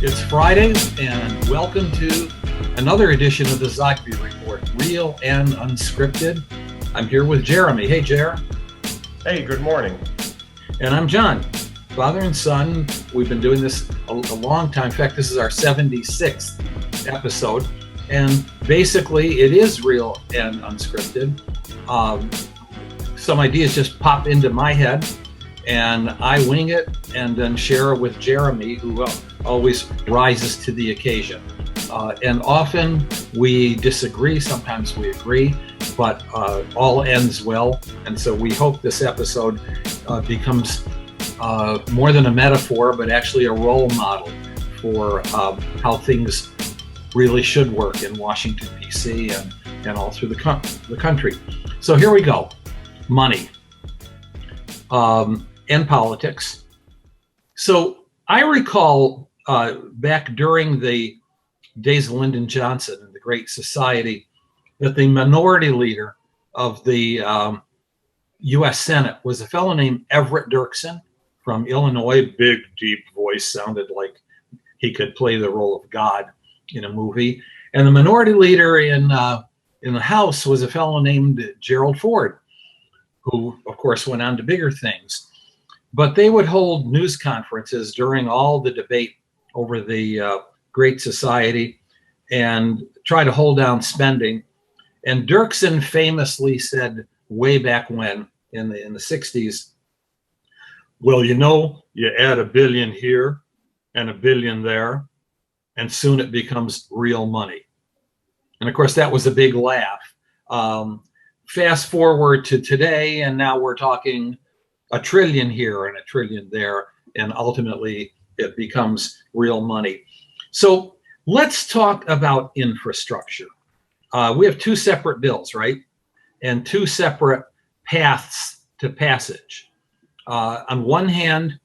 It's Friday, and welcome to another edition of the Zogby Report, real and unscripted. I'm here with Jeremy. Hey, Jer. Hey, good morning. And I'm John, father and son. We've been doing this a long time. In fact, this is our 76th episode, and basically it is real and unscripted. Some ideas just pop into my head, and I wing it and then share it with Jeremy, who always rises to the occasion. And often we disagree, sometimes we agree, but all ends well. And so we hope this episode becomes more than a metaphor, but actually a role model for how things really should work in Washington, D.C. and all through the country. So here we go. Money and politics. So I recall back during the days of Lyndon Johnson and the Great Society that the minority leader of the U.S. Senate was a fellow named Everett Dirksen from Illinois. Big, deep voice, sounded like he could play the role of God in a movie. And the minority leader in the House was a fellow named Gerald Ford, who, of course, went on to bigger things. But they would hold news conferences during all the debate over the Great Society and try to hold down spending. And Dirksen famously said way back when, in the 60s, well, you add $1 billion here and $1 billion there, and soon it becomes real money. And of course, that was a big laugh. Fast forward to today, and now we're talking $1 trillion here and $1 trillion there, and ultimately it becomes real money. So let's talk about infrastructure. We have two separate bills, right? And two separate paths to passage. On one hand,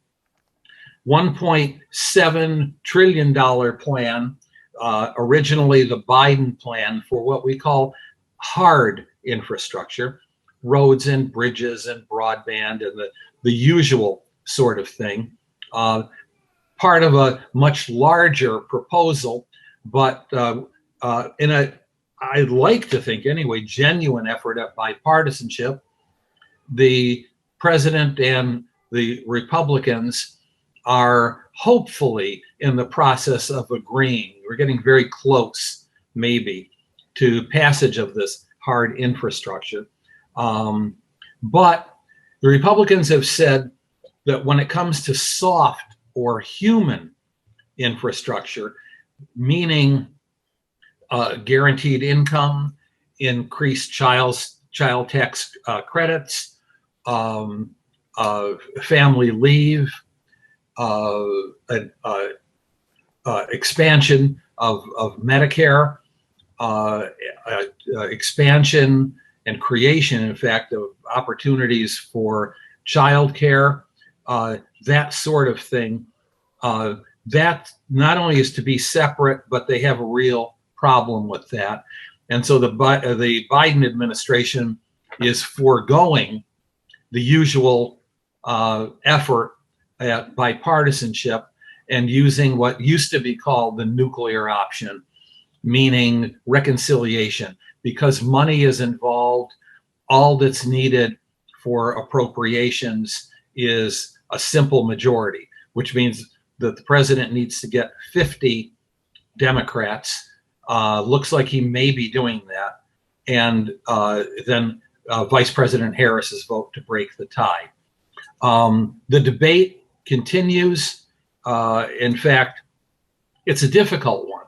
$1.7 trillion plan, originally the Biden plan for what we call hard infrastructure, roads and bridges and broadband and the usual sort of thing. Part of a much larger proposal, but in a, I'd like to think anyway, genuine effort at bipartisanship. The president and the Republicans are hopefully in the process of agreeing. We're getting very close, maybe, to passage of this hard infrastructure. But the Republicans have said that when it comes to soft or human infrastructure, meaning guaranteed income, increased child tax credits, family leave, expansion of Medicare, expansion and creation, in fact, of opportunities for childcare, that sort of thing. That not only is to be separate, but they have a real problem with that. And so the Biden administration is foregoing the usual effort at bipartisanship and using what used to be called the nuclear option, meaning reconciliation. Because money is involved, all that's needed for appropriations is a simple majority, which means that the president needs to get 50 Democrats. Looks like he may be doing that. And then Vice President Harris's vote to break the tie. The debate continues. In fact, it's a difficult one,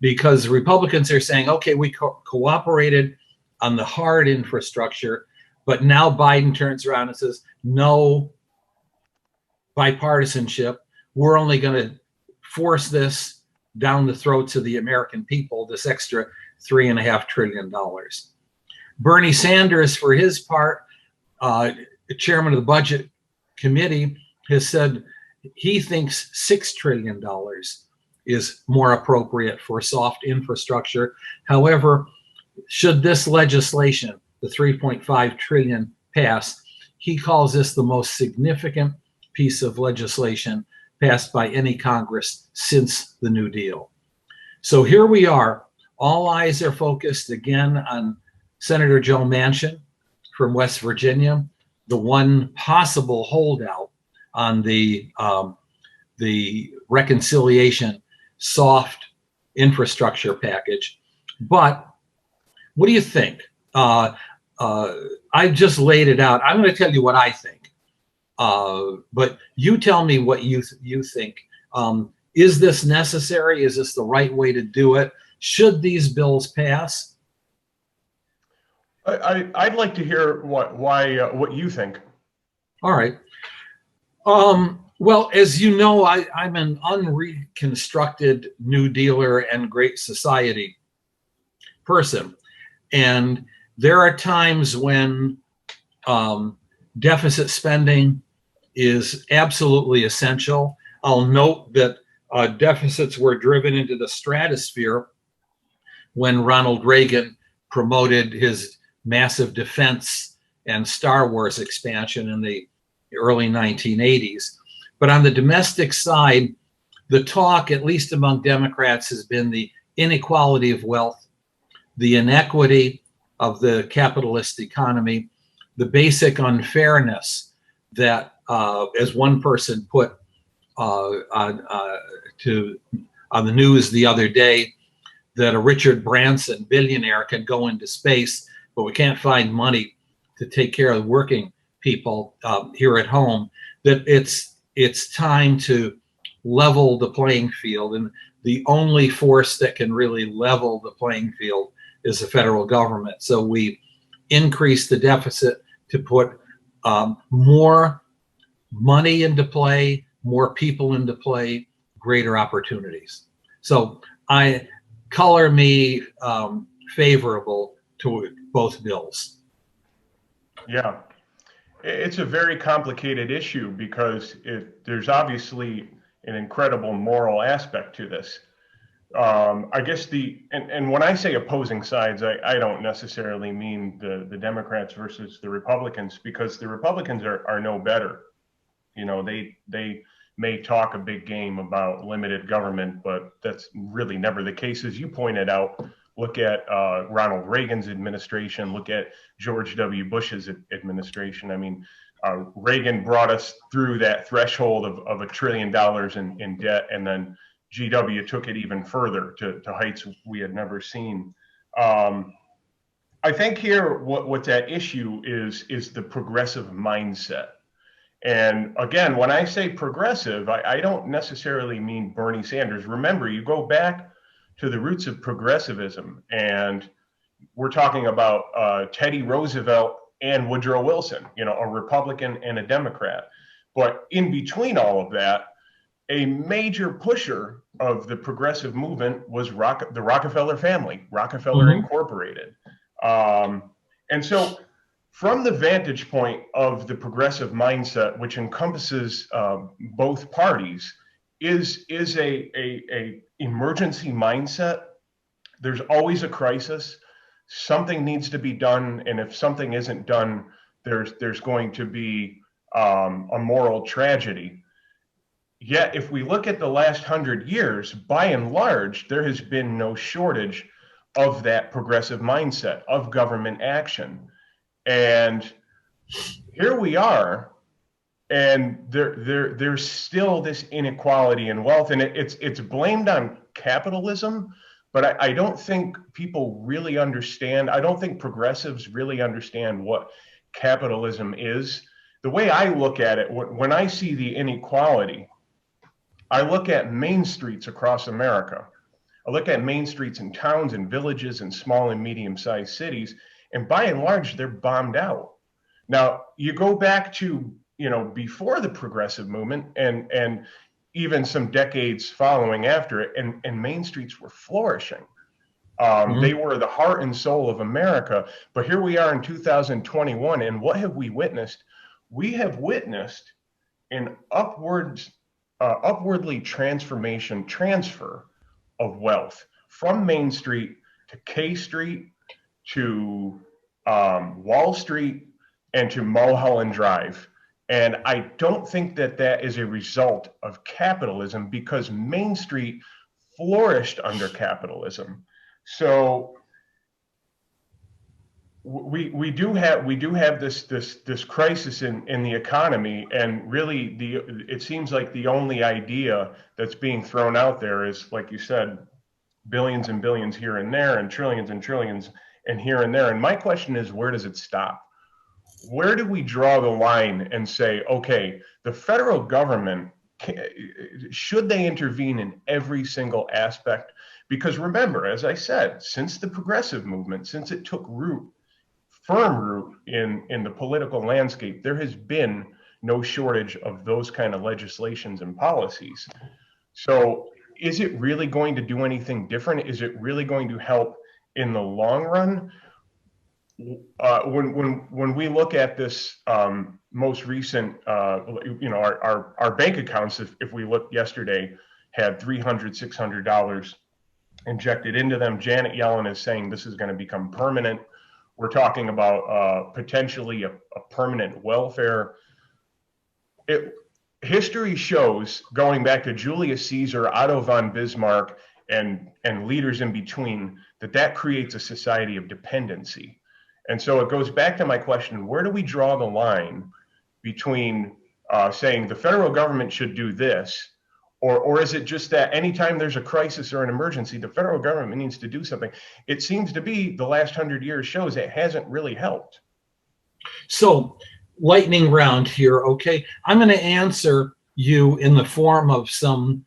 because Republicans are saying, okay, we cooperated on the hard infrastructure, but now Biden turns around and says, no bipartisanship. We're only going to force this down the throats of the American people, this extra $3.5 trillion. Bernie Sanders, for his part, the chairman of the Budget Committee, has said he thinks $6 trillion is more appropriate for soft infrastructure. However, should this legislation, the $3.5 trillion, pass, he calls this the most significant piece of legislation passed by any Congress since the New Deal. So here we are. All eyes are focused again on Senator Joe Manchin from West Virginia, the one possible holdout on the reconciliation soft infrastructure package. But what do you think? I just laid it out. I'm going to tell you what I think. But you tell me what you think. Is this necessary? Is this the right way to do it? Should these bills pass? I'd like to hear what you think. All right. Well, as you know, I'm an unreconstructed New Dealer and Great Society person. And there are times when deficit spending is absolutely essential. I'll note that deficits were driven into the stratosphere when Ronald Reagan promoted his massive defense and Star Wars expansion in the early 1980s. But on the domestic side, the talk, at least among Democrats, has been the inequality of wealth, the inequity of the capitalist economy, the basic unfairness that, as one person put on the news the other day, that a Richard Branson billionaire can go into space, but we can't find money to take care of the working people here at home, that it's time to level the playing field. And the only force that can really level the playing field is the federal government. So we increase the deficit to put more money into play, more people into play, greater opportunities. So I color me favorable to both bills. Yeah, it's a very complicated issue because there's obviously an incredible moral aspect to this. I guess and when I say opposing sides, I don't necessarily mean the Democrats versus the Republicans, because the Republicans are no better. You know, they may talk a big game about limited government, but that's really never the case. As you pointed out, look at Ronald Reagan's administration, look at George W. Bush's administration. I mean, Reagan brought us through that threshold of $1 trillion in debt, and then GW took it even further to heights we had never seen. I think here what's at issue is the progressive mindset. And again, when I say progressive, I don't necessarily mean Bernie Sanders. Remember, you go back to the roots of progressivism, and we're talking about Teddy Roosevelt and Woodrow Wilson, you know, a Republican and a Democrat. But in between all of that, a major pusher of the progressive movement was the Rockefeller family, Rockefeller Incorporated. And so from the vantage point of the progressive mindset, which encompasses both parties, is a emergency mindset. There's always a crisis. Something needs to be done, and if something isn't done, there's going to be a moral tragedy. Yet, if we look at the last 100 years, by and large, there has been no shortage of that progressive mindset, of government action. And here we are, and there's still this inequality in wealth, and it's blamed on capitalism, but I don't think people really understand. I don't think progressives really understand what capitalism is. The way I look at it, when I see the inequality, I look at main streets across America. I look at main streets in towns and villages and small and medium-sized cities, and by and large, they're bombed out. Now, you go back to, you know, before the progressive movement and even some decades following after it, and main streets were flourishing. They were the heart and soul of America. But here we are in 2021, and what have we witnessed? We have witnessed an upwardly transfer of wealth from Main Street to K Street to Wall Street and to Mulholland Drive. And I don't think that that is a result of capitalism, because Main Street flourished under capitalism. So we do have this crisis in the economy, and really it seems like the only idea that's being thrown out there is, like you said, billions and billions here and there, and trillions and here and there. And my question is, where does it stop? Where do we draw the line and say, okay, the federal government, should they intervene in every single aspect? Because remember, as I said, since the progressive movement, since it took firm root in the political landscape, there has been no shortage of those kind of legislations and policies. So is it really going to do anything different? Is it really going to help in the long run? When we look at this most recent, our bank accounts, if we looked yesterday, had $300, $600 injected into them. Janet Yellen is saying this is going to become permanent. We're talking about potentially a permanent welfare. History shows, going back to Julius Caesar, Otto von Bismarck, and leaders in between, that creates a society of dependency. And so it goes back to my question: where do we draw the line between saying the federal government should do this, or is it just that anytime there's a crisis or an emergency, the federal government needs to do something? It seems to be the last 100 years shows it hasn't really helped. So, lightning round here, okay? I'm going to answer you in the form of some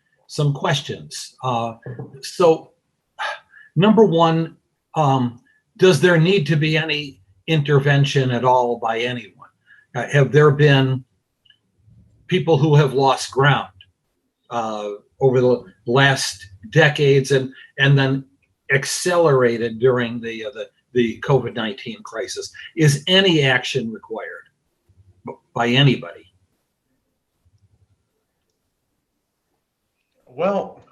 questions. So, number one, does there need to be any intervention at all by anyone? Have there been people who have lost ground over the last decades and then accelerated during the COVID-19 crisis? Is any action required by anybody? Well,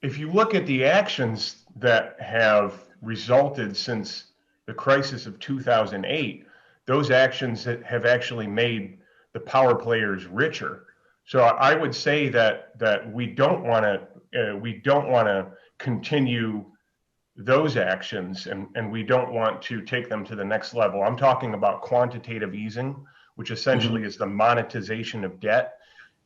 if you look at the actions that have resulted since the crisis of 2008, those actions that have actually made the power players richer. So I would say that we don't want to continue those actions, and we don't want to take them to the next level. I'm talking about quantitative easing, which essentially is the monetization of debt.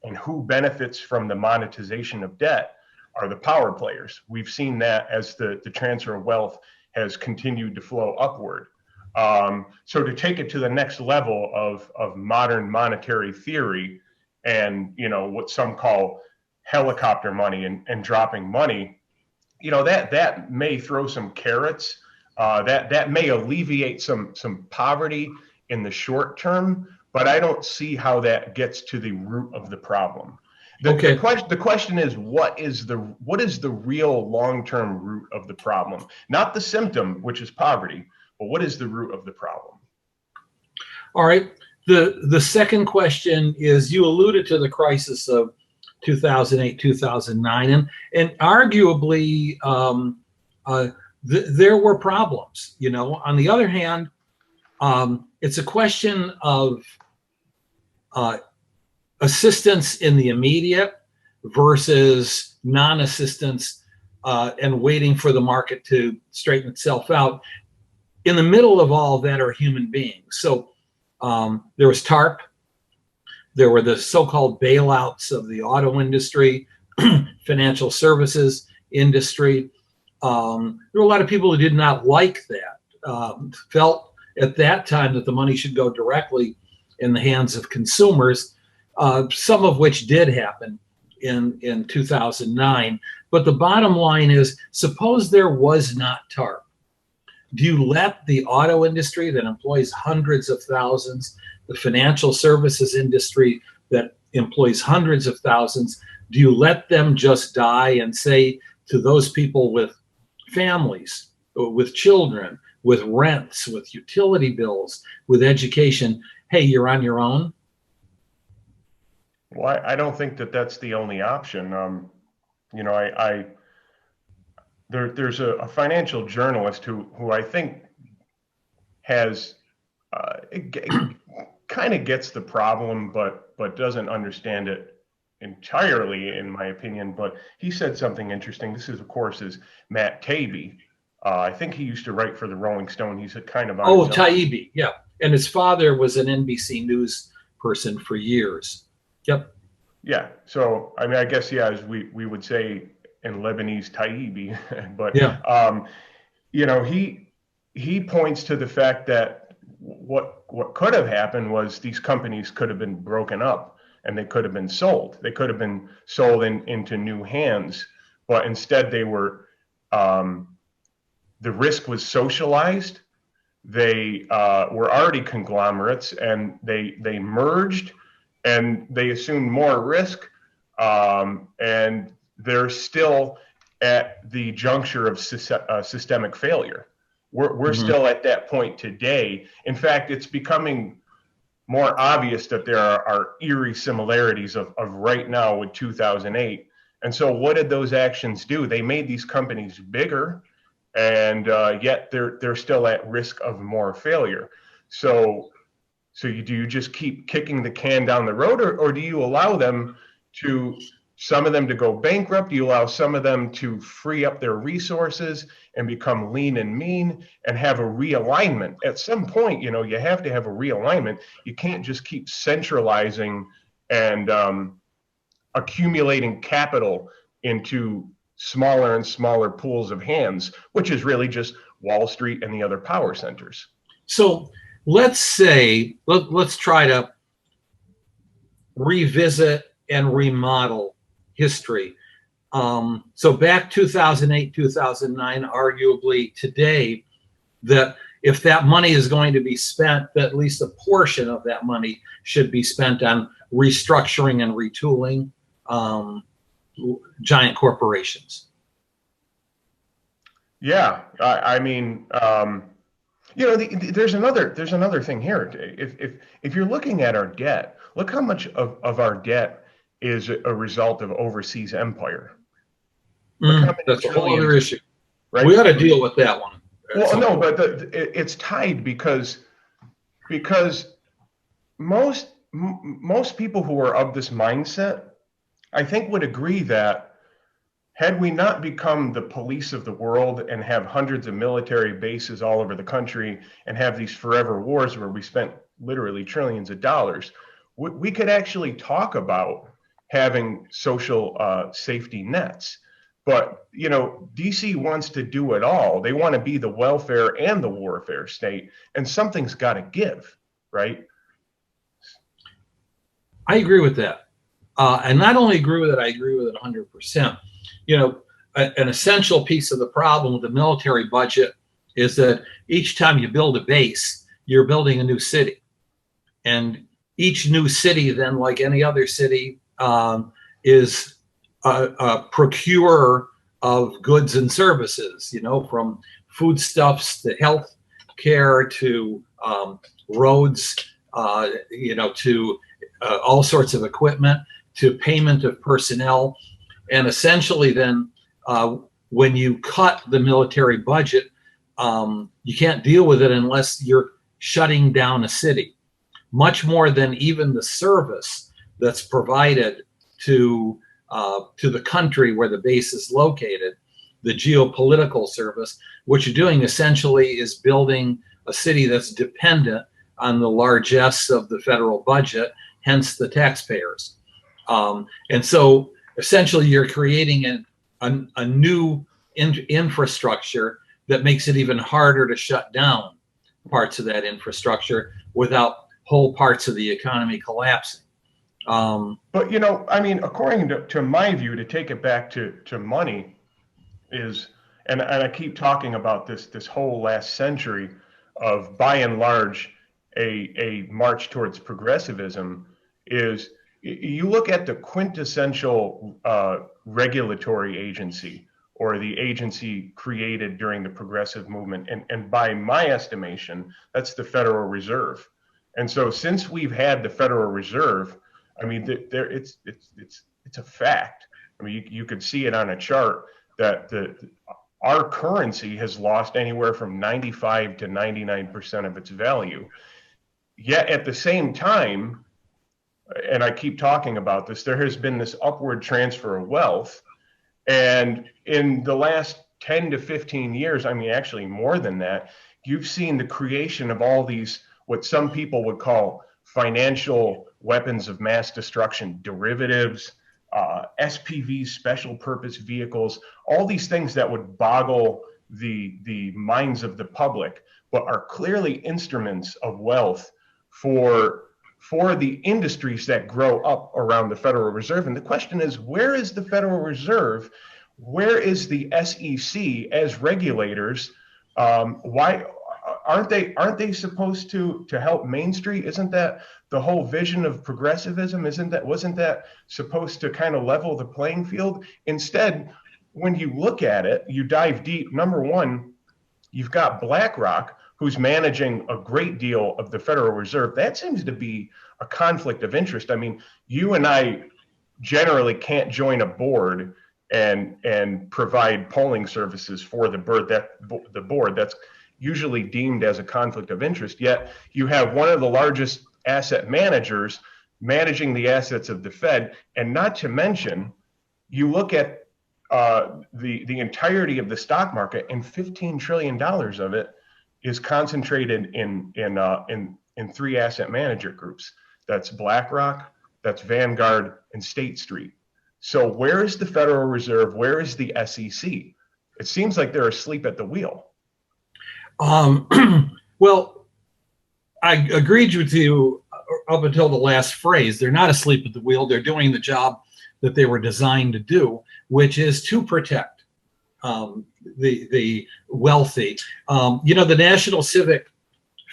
And who benefits from the monetization of debt are the power players. We've seen that as the transfer of wealth has continued to flow upward. So to take it to the next level of modern monetary theory, and what some call helicopter money and dropping money, that may throw some carrots, that may alleviate some poverty in the short term, but I don't see how that gets to the root of the problem. The question is, what is the real long-term root of the problem? Not the symptom, which is poverty, but what is the root of the problem? All right. The second question is, you alluded to the crisis of 2008, 2009, and arguably there were problems. On the other hand, it's a question of assistance in the immediate versus non-assistance and waiting for the market to straighten itself out. In the middle of all that are human beings. So there was TARP. There were the so-called bailouts of the auto industry, financial services industry. There were a lot of people who did not like that, felt at that time that the money should go directly in the hands of consumers, some of which did happen in 2009. But the bottom line is, suppose there was not TARP. Do you let the auto industry that employs hundreds of thousands, the financial services industry that employs hundreds of thousands, do you let them just die and say to those people with families, with children, with rents, with utility bills, with education, hey, you're on your own? Well, I don't think that that's the only option. There's a financial journalist who I think has kind of gets the problem, but doesn't understand it entirely, in my opinion. But he said something interesting. This is, of course, is Matt Taibbi. I think he used to write for the Rolling Stone. He's a kind of on his own. Taibbi, yeah. And his father was an NBC News person for years. Yep. Yeah. So, I mean, I guess, yeah, as we would say in Lebanese, Taibbi. But, yeah. You know, he points to the fact that what could have happened was these companies could have been broken up and they could have been sold. They could have been sold into new hands, but instead they were, the risk was socialized. They were already conglomerates, and they merged, and they assumed more risk, and they're still at the juncture of systemic failure. We're still at that point today. In fact, it's becoming more obvious that there are eerie similarities of right now with 2008. And so what did those actions do? They made these companies bigger, and yet they're still at risk of more failure. So do you just keep kicking the can down the road, or do you allow them to, some of them to go bankrupt? Do you allow some of them to free up their resources and become lean and mean and have a realignment? At some point, you know, you have to have a realignment. You can't just keep centralizing and accumulating capital into smaller and smaller pools of hands, which is really just Wall Street and the other power centers. So let's say, let's try to revisit and remodel history. So back 2008, 2009, arguably today, that if that money is going to be spent, that at least a portion of that money should be spent on restructuring and retooling giant corporations. Yeah, I mean, you know, there's another thing here. If you're looking at our debt, look how much of our debt is a result of overseas empire. That's a whole other issue. Right? We ought to deal with that one. Well, no, but it's tied because most people who are of this mindset, I think, would agree that had we not become the police of the world and have hundreds of military bases all over the country and have these forever wars where we spent literally trillions of dollars, we could actually talk about having social safety nets. But, you know, DC wants to do it all. They want to be the welfare and the warfare state, and something's got to give, right? I agree with that. And not only agree with it, I agree with it 100%. You know, an essential piece of the problem with the military budget is that each time you build a base, you're building a new city. And each new city, then, like any other city, is a procurer of goods and services, you know, from foodstuffs to health care to roads, you know, to all sorts of equipment, to payment of personnel. And essentially then, when you cut the military budget, you can't deal with it unless you're shutting down a city, much more than even the service that's provided to the country where the base is located, the geopolitical service. What you're doing essentially is building a city that's dependent on the largesse of the federal budget, hence the taxpayers. And so essentially you're creating a new infrastructure that makes it even harder to shut down parts of that infrastructure without whole parts of the economy collapsing. But, you know, I mean, according to my view, to take it back to money is, and I keep talking about this whole last century of, by and large, a march towards progressivism, is you look at the quintessential regulatory agency, or the agency created during the progressive movement, and by my estimation, that's the Federal Reserve. And so since we've had the Federal Reserve, I mean, it's a fact. I mean, you could see it on a chart that our currency has lost anywhere from 95 to 99% of its value. Yet at the same time, and I keep talking about this, there has been this upward transfer of wealth. And in the last 10 to 15 years, I mean, actually more than that, you've seen the creation of all these, what some people would call financial weapons of mass destruction, derivatives, SPVs, special purpose vehicles, all these things that would boggle the minds of the public, but are clearly instruments of wealth for the industries that grow up around the Federal Reserve. And the question is, where is the Federal Reserve? Where is the SEC as regulators? Why aren't they supposed to help Main Street? Isn't that the whole vision of progressivism? Wasn't that supposed to kind of level the playing field? Instead, when you look at it, you dive deep. Number one, you've got BlackRock, who's managing a great deal of the Federal Reserve. That seems to be a conflict of interest. I mean, you and I generally can't join a board and provide polling services for the board. That's usually deemed as a conflict of interest. Yet you have one of the largest asset managers managing the assets of the Fed, and not to mention, you look at the entirety of the stock market, and $15 trillion of it is concentrated in three asset manager groups. That's BlackRock, that's Vanguard, and State Street. So where is the Federal Reserve? Where is the SEC? It seems like they're asleep at the wheel. Well, I agreed with you up until the last phrase. They're not asleep at the wheel. They're doing the job that they were designed to do, which is to protect the wealthy. The National Civic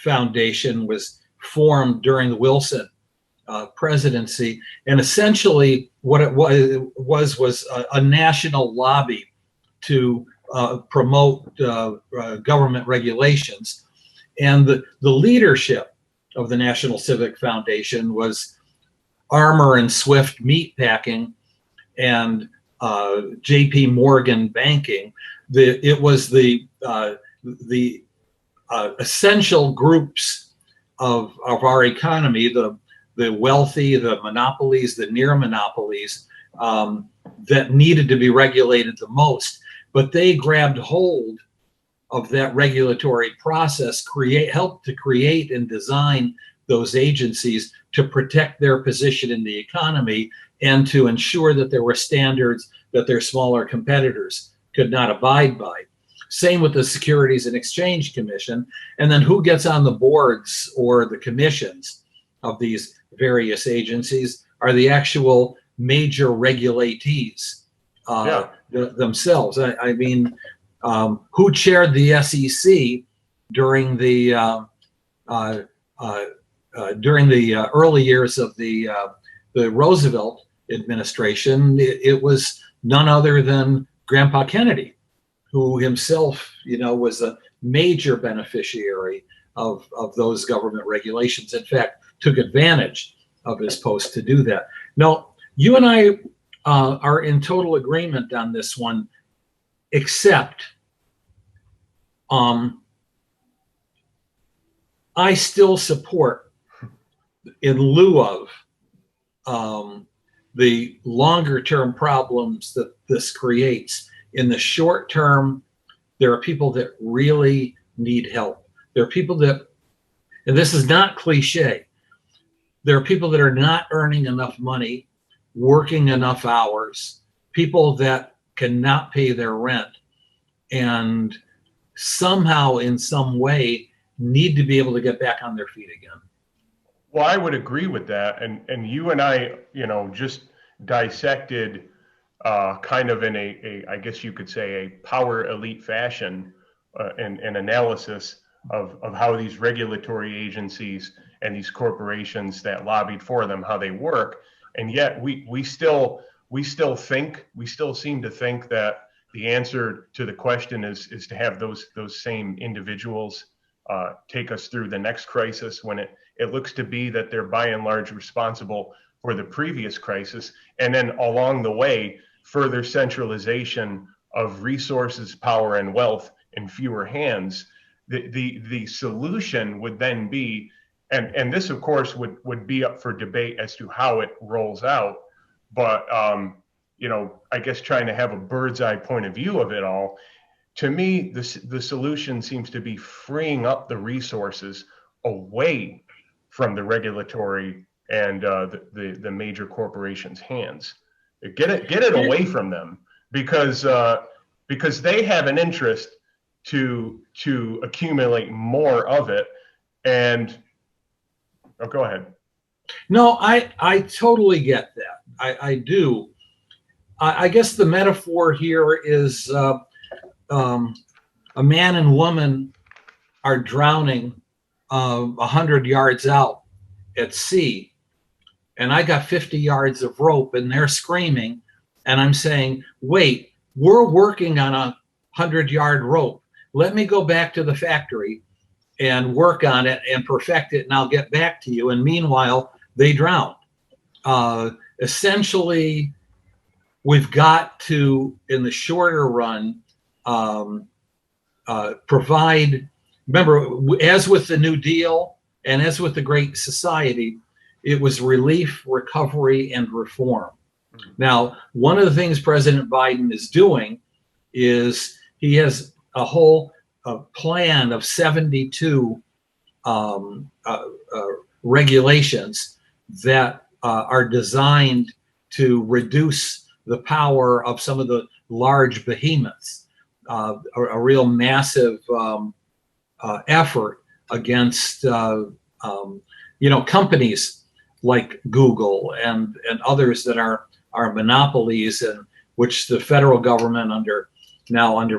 Foundation was formed during the Wilson presidency, and essentially what it was a national lobby to promote government regulations. And the leadership of the National Civic Foundation was Armour and Swift Meatpacking and J.P. Morgan Banking. It was the essential groups of our economy, the wealthy, the monopolies, the near monopolies, that needed to be regulated the most. But they grabbed hold of that regulatory process, helped to create and design those agencies to protect their position in the economy and to ensure that there were standards that their smaller competitors could not abide by. Same with the Securities and Exchange Commission. And then who gets on the boards or the commissions of these various agencies are the actual major regulatees themselves. I mean, who chaired the SEC during the early years of the Roosevelt administration? It was none other than Grandpa Kennedy, who himself, was a major beneficiary of those government regulations. In fact, took advantage of his post to do that. Now, you and I are in total agreement on this one, except I still support, in lieu of the longer term problems that this creates. In the short term, there are people that really need help. There are people that, and this is not cliche, there are people that are not earning enough money, working enough hours, people that cannot pay their rent, and somehow in some way need to be able to get back on their feet again. Well, I would agree with that. And you and I, just dissected kind of in I guess you could say, a power elite fashion, an analysis of how these regulatory agencies and these corporations that lobbied for them, how they work. And yet we still seem to think that the answer to the question is to have those same individuals take us through the next crisis, when it looks to be that they're by and large responsible for the previous crisis. And then along the way, further centralization of resources, power, and wealth in fewer hands. The solution would then be, And this, of course, would be up for debate as to how it rolls out. But, I guess trying to have a bird's eye point of view of it all, to me, the solution seems to be freeing up the resources away from the regulatory and the major corporations' hands. Get it away from them, because they have an interest to accumulate more of it. And go ahead. No, I totally get that. I do. I guess the metaphor here is a man and woman are drowning 100 yards out at sea, and I got 50 yards of rope, and they're screaming, and I'm saying, wait, we're working on a 100-yard rope. Let me go back to the factory and work on it and perfect it, and I'll get back to you. And meanwhile, they drowned. Essentially, we've got to, in the shorter run, provide, remember, as with the New Deal and as with the Great Society, it was relief, recovery, and reform. Now, one of the things President Biden is doing is he has a whole plan of 72 regulations that are designed to reduce the power of some of the large behemoths, a real massive effort against companies like Google and others that are monopolies, and which the federal government under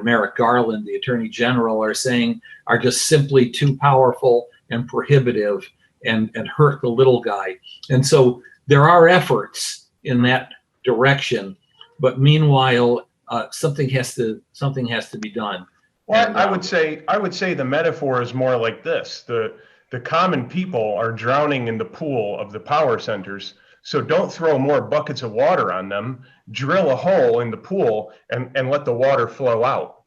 Merrick Garland, the Attorney General, are saying are just simply too powerful and prohibitive and hurt the little guy. And so there are efforts in that direction, but meanwhile, something has to be done. Well, and, I would say the metaphor is more like this: the common people are drowning in the pool of the power centers. So don't throw more buckets of water on them. Drill a hole in the pool and let the water flow out.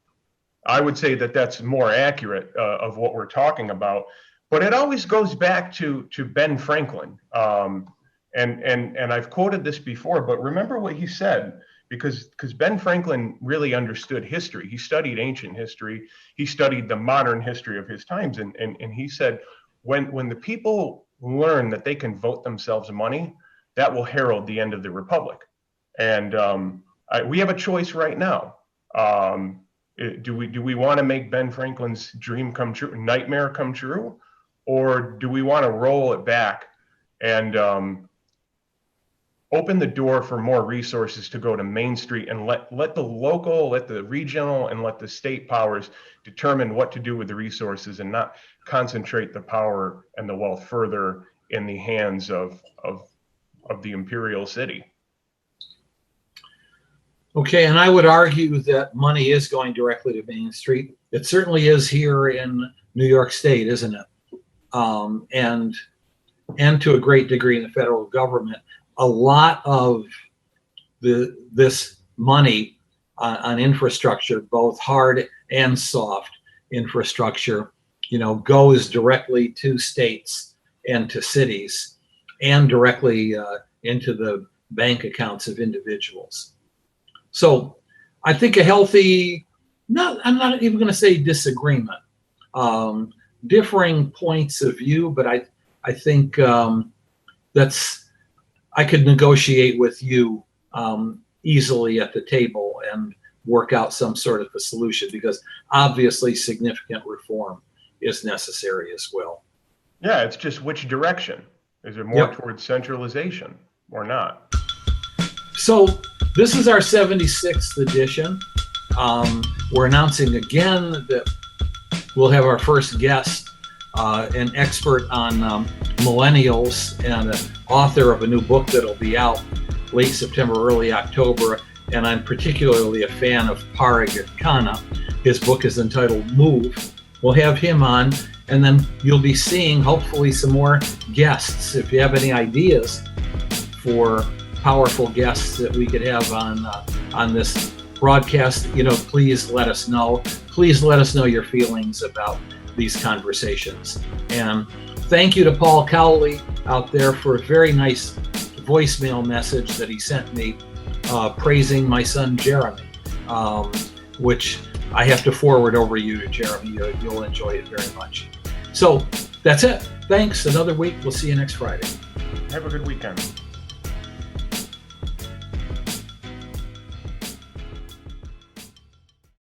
I would say that that's more accurate of what we're talking about. But it always goes back to Ben Franklin. And I've quoted this before, but remember what he said, because Ben Franklin really understood history. He studied ancient history. He studied the modern history of his times. And he said, when the people learn that they can vote themselves money, that will herald the end of the republic. And we have a choice right now. Do we want to make Ben Franklin's dream come true, nightmare come true, or do we want to roll it back and open the door for more resources to go to Main Street and let the local, let the regional, and let the state powers determine what to do with the resources, and not concentrate the power and the wealth further in the hands of the imperial city? Okay, and I would argue that money is going directly to Main Street. It certainly is here in New York State, isn't it? And to a great degree in the federal government. A lot of this money on infrastructure, both hard and soft infrastructure, goes directly to states and to cities, and directly into the bank accounts of individuals. So I think a healthy, I'm not even going to say disagreement, differing points of view, but I think I could negotiate with you easily at the table and work out some sort of a solution, because obviously significant reform is necessary as well. Yeah, it's just which direction. Is it more towards centralization or not? So this is our 76th edition. We're announcing again that we'll have our first guest, an expert on millennials and an author of a new book that'll be out late September, early October. And I'm particularly a fan of Parag Khanna. His book is entitled Move. We'll have him on, and then you'll be seeing hopefully some more guests. If you have any ideas for powerful guests that we could have on this broadcast, please let us know. Please let us know your feelings about these conversations. And thank you to Paul Cowley out there for a very nice voicemail message that he sent me praising my son Jeremy, which I have to forward over you to Jeremy. You'll enjoy it very much. So that's it. Thanks. Another week. We'll see you next Friday. Have a good weekend.